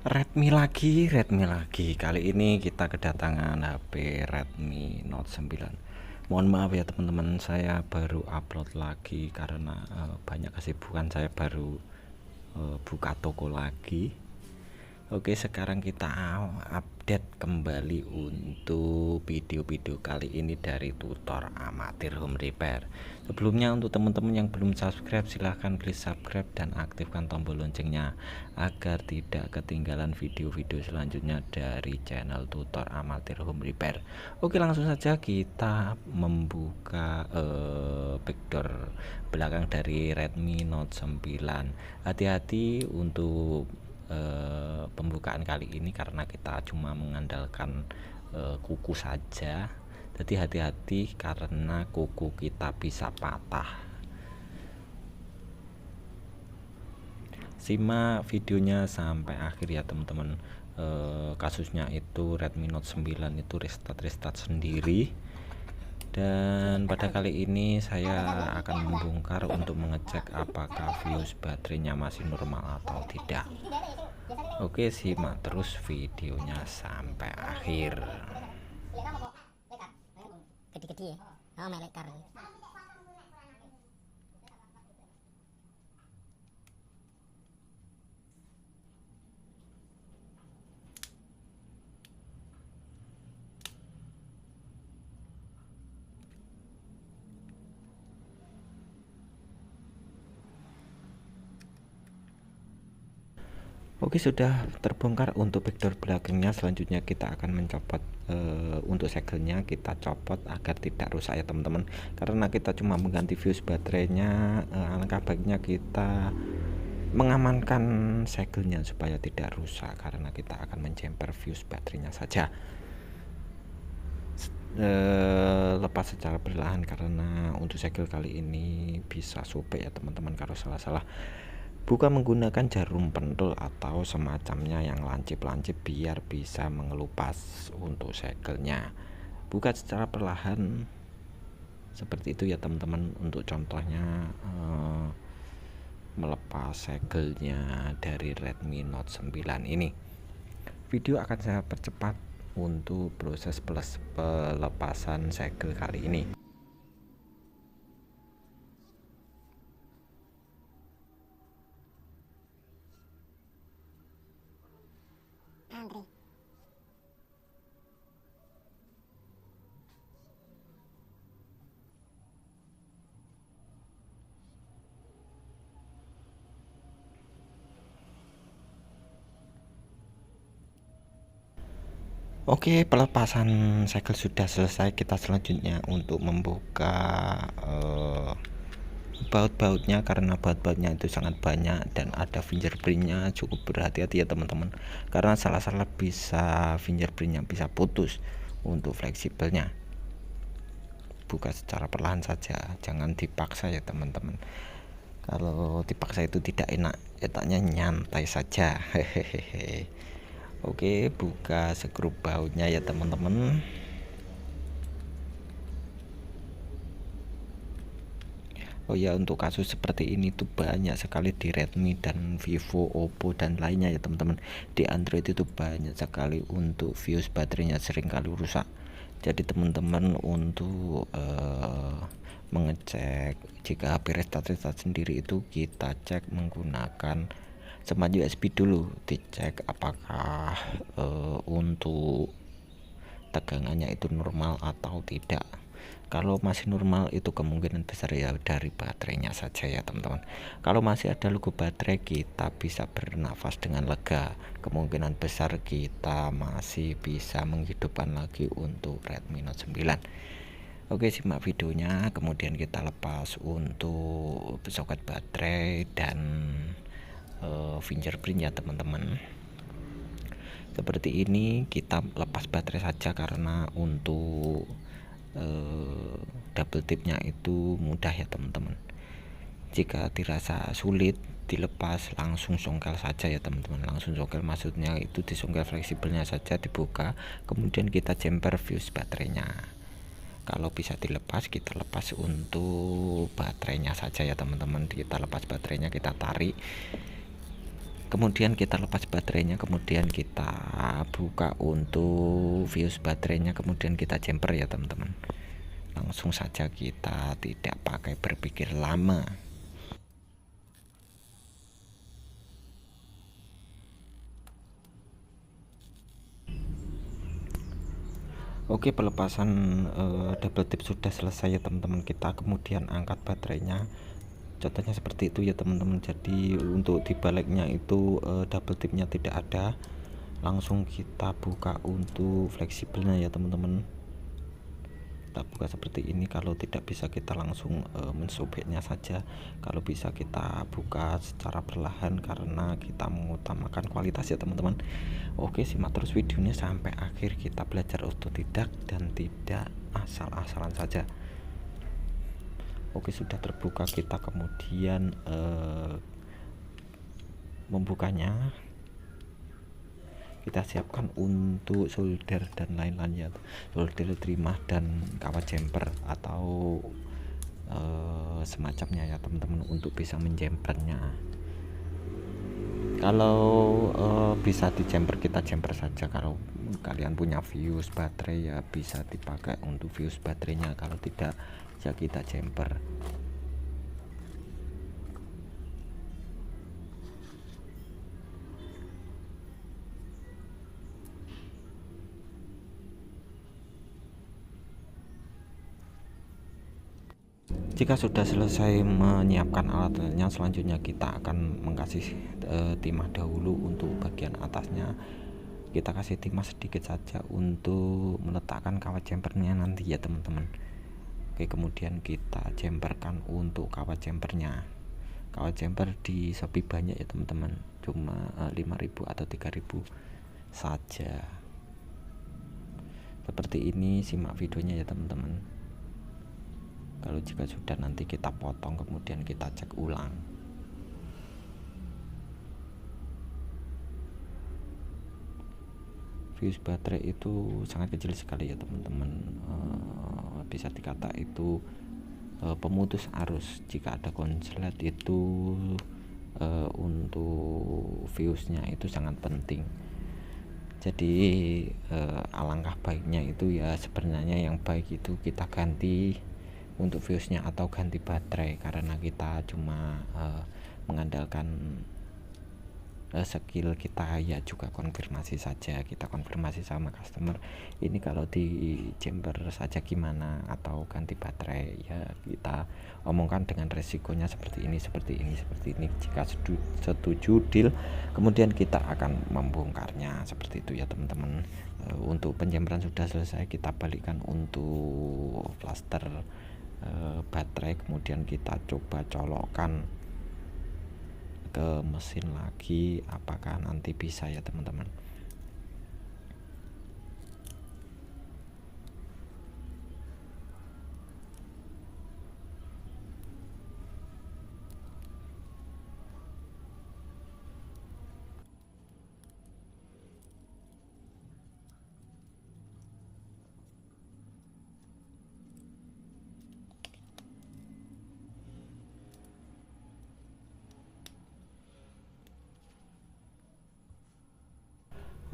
Redmi lagi. Kali ini kita kedatangan HP Redmi Note 9. Mohon maaf ya teman-teman, saya baru upload lagi karena banyak kesibukan. Saya baru buka toko lagi. Oke, sekarang kita update kembali untuk video-video kali ini dari tutor amatir home repair. Sebelumnya, untuk teman-teman yang belum subscribe, silahkan klik subscribe dan aktifkan tombol loncengnya agar tidak ketinggalan video-video selanjutnya dari channel tutor amatir home repair. Oke, langsung saja kita membuka backdoor belakang dari Redmi Note 9. Hati-hati untuk pembukaan kali ini karena kita cuma mengandalkan kuku saja, jadi hati-hati karena kuku kita bisa patah. Simak videonya sampai akhir ya teman-teman. Kasusnya itu Redmi Note 9 itu restart sendiri, dan pada kali ini saya akan membongkar untuk mengecek apakah fuse baterainya masih normal atau tidak. Oke, simak terus videonya sampai akhir. Gede-gede ya. Oh, melekar. Oke, sudah terbongkar untuk backdoor belakangnya. Selanjutnya kita akan mencopot untuk segelnya, kita copot agar tidak rusak ya teman-teman, karena kita cuma mengganti fuse baterainya. Alangkah baiknya kita mengamankan segelnya supaya tidak rusak, karena kita akan menjemper fuse baterainya saja. Lepas secara perlahan karena untuk segel kali ini bisa sobek ya teman-teman kalau salah-salah. Buka menggunakan jarum pentul atau semacamnya yang lancip-lancip biar bisa mengelupas untuk segelnya. Buka secara perlahan seperti itu ya teman-teman. Untuk contohnya melepas segelnya dari Redmi Note 9 ini. Video akan saya percepat untuk proses pelepasan segel kali ini. Andre. Oke, pelepasan segel sudah selesai. Kita selanjutnya untuk membuka baut-bautnya, karena baut-bautnya itu sangat banyak dan ada fingerprintnya. Cukup berhati-hati ya teman-teman, karena salah-salah bisa fingerprintnya bisa putus untuk fleksibelnya. Buka secara perlahan saja, jangan dipaksa ya teman-teman. Kalau dipaksa itu tidak enak, enaknya nyantai saja. Hehehe. Oke, buka skrup bautnya ya teman-teman. Oh ya, untuk kasus seperti ini tuh banyak sekali di Redmi dan Vivo, Oppo dan lainnya ya teman-teman. Di Android itu banyak sekali untuk fuse baterainya sering kali rusak. Jadi teman-teman untuk mengecek jika HP restart sendiri itu kita cek menggunakan smart USB dulu, dicek apakah untuk tegangannya itu normal atau tidak. Kalau masih normal itu kemungkinan besar ya dari baterainya saja ya teman-teman. Kalau masih ada logo baterai, kita bisa bernafas dengan lega. Kemungkinan besar kita masih bisa menghidupkan lagi untuk Redmi Note 9. Oke, simak videonya, kemudian kita lepas untuk soket baterai dan fingerprint ya teman-teman. Seperti ini kita lepas baterai saja, karena untuk double tipnya itu mudah ya teman-teman. Jika dirasa sulit dilepas, langsung songkel saja ya teman-teman. Langsung songkel maksudnya itu disongkel fleksibelnya saja, dibuka, kemudian kita jumper fuse baterainya. Kalau bisa dilepas, kita lepas untuk baterainya saja ya teman-teman. Kita lepas baterainya, kita tarik. kemudian kita lepas baterainya, kemudian kita buka untuk fuse baterainya, kemudian kita jumper ya teman-teman. Langsung saja, kita tidak pakai berpikir lama. Oke, pelepasan double tip sudah selesai ya teman-teman. Kita kemudian angkat baterainya, contohnya seperti itu ya teman-teman. Jadi untuk dibaliknya itu double tipnya tidak ada, langsung kita buka untuk fleksibelnya ya teman-teman. Kita buka seperti ini. Kalau tidak bisa kita langsung mensobeknya saja, kalau bisa kita buka secara perlahan karena kita mengutamakan kualitas ya teman-teman. Oke, simak terus videonya sampai akhir, kita belajar otodidak dan tidak asal-asalan saja. Oke, sudah terbuka, kita kemudian membukanya. Kita siapkan untuk solder dan lain-lainnya, solder, trimah dan kawat jumper atau semacamnya ya teman-teman, untuk bisa menjumpernya. Kalau bisa di jumper, kita jumper saja. Kalau kalian punya fuse baterai ya bisa dipakai untuk fuse baterainya, kalau tidak ya kita jumper. Jika sudah selesai menyiapkan alatnya, selanjutnya kita akan mengkasih timah dahulu untuk bagian atasnya. Kita kasih timah sedikit saja untuk meletakkan kawat jumpernya nanti ya teman-teman. Oke, kemudian kita jumperkan untuk kawat jumpernya. Kawat jumper di Shopee banyak ya teman-teman, cuma 5.000 atau 3.000 saja. Seperti ini, simak videonya ya teman-teman. Kalau jika sudah, nanti kita potong, kemudian kita cek ulang. Fuse baterai itu sangat kecil sekali ya teman-teman, bisa dikata itu pemutus arus. Jika ada konslet itu untuk fuse-nya itu sangat penting. Jadi alangkah baiknya itu ya, sebenarnya yang baik itu kita ganti untuk fuse-nya atau ganti baterai, karena kita cuma mengandalkan skill kita ya. Juga konfirmasi saja, kita konfirmasi sama customer ini kalau di jumper saja gimana atau ganti baterai ya, kita omongkan dengan resikonya seperti ini, seperti ini, seperti ini. Jika setuju deal, kemudian kita akan membongkarnya seperti itu ya teman-teman. Untuk penjamperan sudah selesai, kita balikkan untuk plaster baterai, kemudian kita coba colokkan ke mesin lagi, apakah nanti bisa ya teman-teman.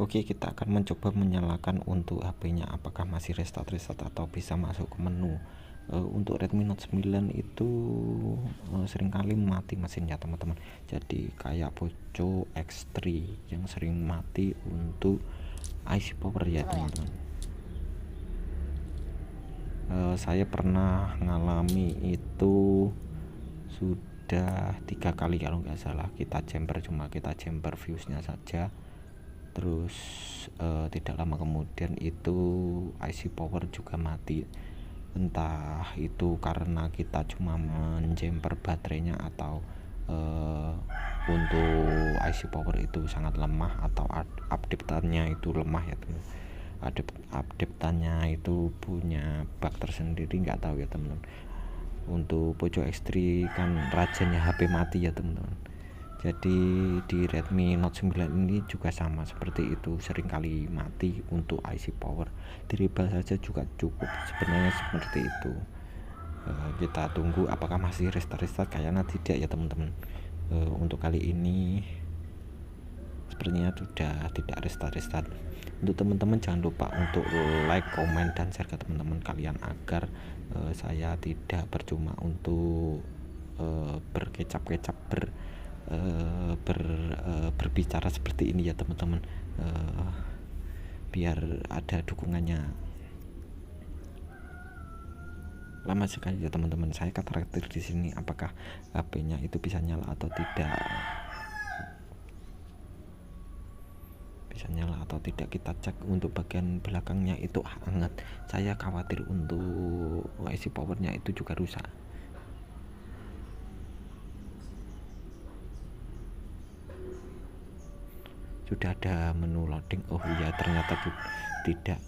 Oke, kita akan mencoba menyalakan untuk HP-nya, apakah masih restart atau bisa masuk ke menu. Untuk Redmi Note 9 itu seringkali mati mesinnya teman-teman. Jadi kayak Poco X3 yang sering mati untuk IC power ya teman-teman. Saya pernah ngalami itu sudah 3 kali kalau nggak salah. Kita jumper, cuma kita jumper fuse-nya saja, terus tidak lama kemudian itu IC power juga mati. Entah itu karena kita cuma menjumper baterainya atau untuk IC power itu sangat lemah, atau update-nya itu lemah ya teman. Update-nya itu punya bug tersendiri, nggak tahu ya teman-teman. Untuk Poco X3 kan rajanya HP mati ya teman-teman. Jadi di Redmi Note 9 ini juga sama seperti itu, seringkali mati untuk IC power. Dirubah saja juga cukup sebenarnya, seperti itu. Kita tunggu apakah masih restart, kayaknya tidak ya teman-teman. Untuk kali ini sepertinya sudah tidak restart. Untuk teman-teman jangan lupa untuk like, komen, dan share ke teman-teman kalian agar saya tidak percuma untuk berkecap-kecap berbicara seperti ini ya teman-teman. Biar ada dukungannya. Lama sekali ya teman-teman saya karakter di sini, apakah HP-nya itu bisa nyala atau tidak. Kita cek. Untuk bagian belakangnya itu hangat, saya khawatir untuk IC powernya itu juga rusak. Sudah ada menu loading. Oh iya, ternyata tidak,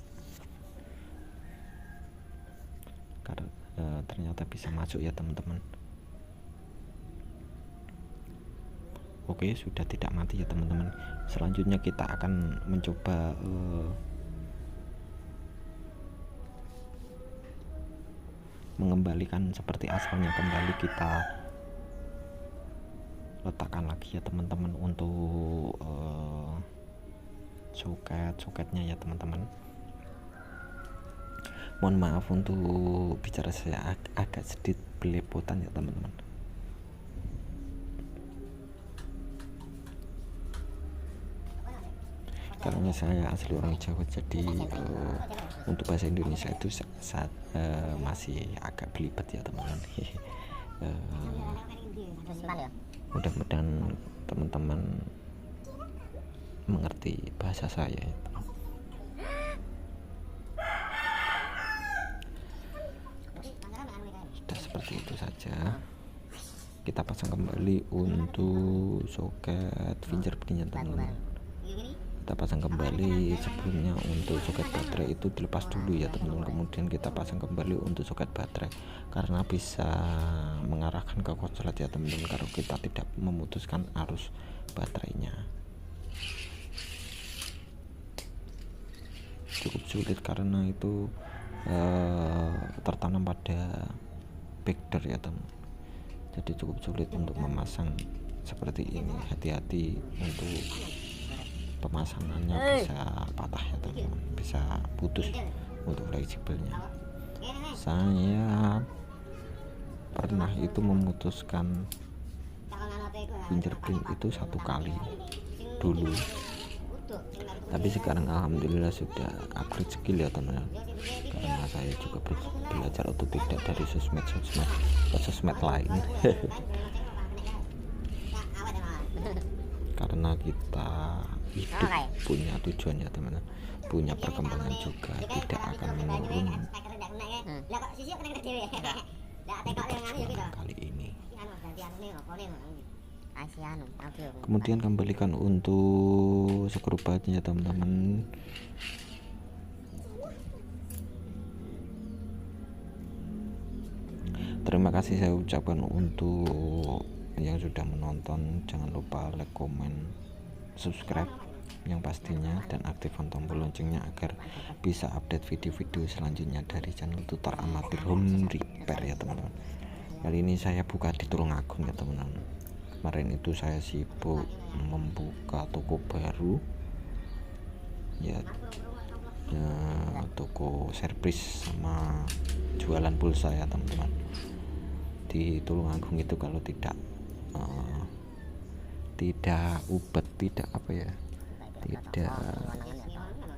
karena ternyata bisa masuk ya teman-teman. Oke, sudah tidak mati ya teman-teman. Selanjutnya kita akan mencoba mengembalikan seperti asalnya kembali. Kita letakkan lagi ya teman-teman untuk soketnya ya teman-teman. Mohon maaf untuk bicara saya agak sedikit belepotan ya teman-teman. Karena saya asli orang Jawa, jadi untuk bahasa Indonesia itu masih agak belibet ya teman-teman. Mudah-mudahan teman-teman mengerti bahasa saya ya. Sudah seperti itu saja. Kita pasang kembali untuk soket fingerprintnya teman-teman. Kita pasang kembali. Sebelumnya untuk soket baterai itu dilepas dulu ya teman-teman, kemudian kita pasang kembali untuk soket baterai karena bisa mengarahkan ke konslet ya teman-teman kalau kita tidak memutuskan arus baterainya. Cukup sulit karena itu tertanam pada backdoor ya teman, jadi cukup sulit untuk memasang seperti ini. Hati-hati untuk pemasangannya, bisa patah ya teman-teman, bisa putus untuk fleksibelnya. Saya pernah itu memutuskan fingerprint itu 1 kali dulu, tapi sekarang alhamdulillah sudah upgrade skill ya teman-teman, karena saya juga belajar otodidak dari sosmed lain. Karena kita hidup punya tujuan ya teman-teman, punya perkembangan juga, tidak akan menurun untuk perjuangan kali ini. Kemudian kembalikan untuk skrubatnya ya teman-teman. Terima kasih saya ucapkan untuk yang sudah menonton. Jangan lupa like, komen, subscribe yang pastinya, dan aktifkan tombol loncengnya agar bisa update video-video selanjutnya dari channel tutor amatir home repair ya teman-teman. Kali ini saya buka di Tulungagung ya teman-teman. Kemarin itu saya sibuk membuka toko baru ya, toko servis sama jualan pulsa ya teman-teman. Di Tulungagung itu kalau tidak tidak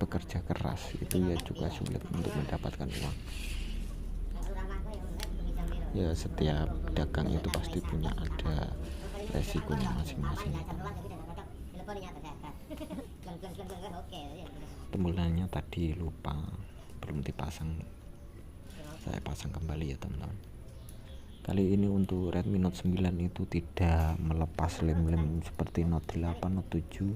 bekerja keras itu ya juga sulit untuk mendapatkan uang ya. Setiap dagang itu pasti punya ada resikonya masing-masing. Tombolnya tadi lupa, belum dipasang, saya pasang kembali ya teman-teman. Kali ini untuk Redmi Note 9 itu tidak melepas lem-lem seperti Note 8, Note 7,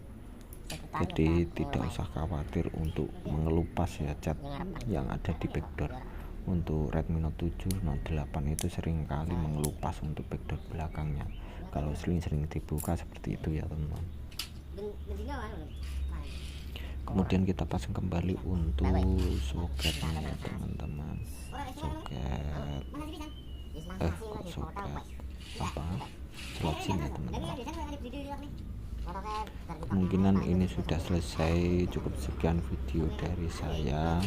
jadi tidak usah khawatir untuk mengelupas ya cat yang ada di backdoor. Untuk Redmi Note 7, Note 8 itu sering kali mengelupas untuk backdoor belakangnya kalau sering-sering dibuka seperti itu ya teman-teman. Kemudian kita pasang kembali untuk soketnya ya teman-teman. Soket slot SIM ya teman-teman. Kemungkinan ini sudah selesai. Cukup sekian video dari saya.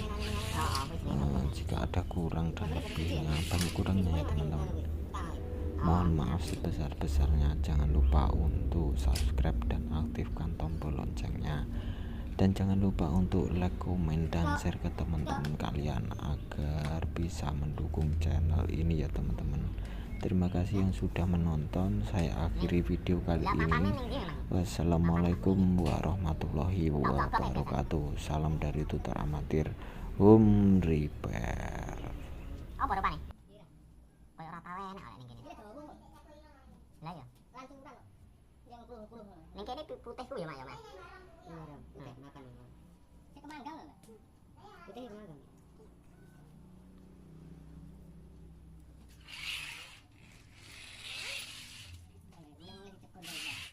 Jika ada kurang dan lebihnya, banyak kurangnya ya teman-teman, mohon maaf sebesar-besarnya. Jangan lupa untuk subscribe dan aktifkan tombol loncengnya, dan jangan lupa untuk like, komen, dan share ke teman-teman kalian agar bisa mendukung channel ini ya teman-teman. Terima kasih yang sudah menonton. Saya akhiri video kali ini. Wassalamualaikum warahmatullahi wabarakatuh. Salam dari tutor amatir Home Repair. Apa rupane? Koyo ora tau enak ning kene. Lah ya. Ning kene putih ku ya, Mak ya, Mas. Iya, putih makan. Sik kemanggal lho, Putih kemanggal.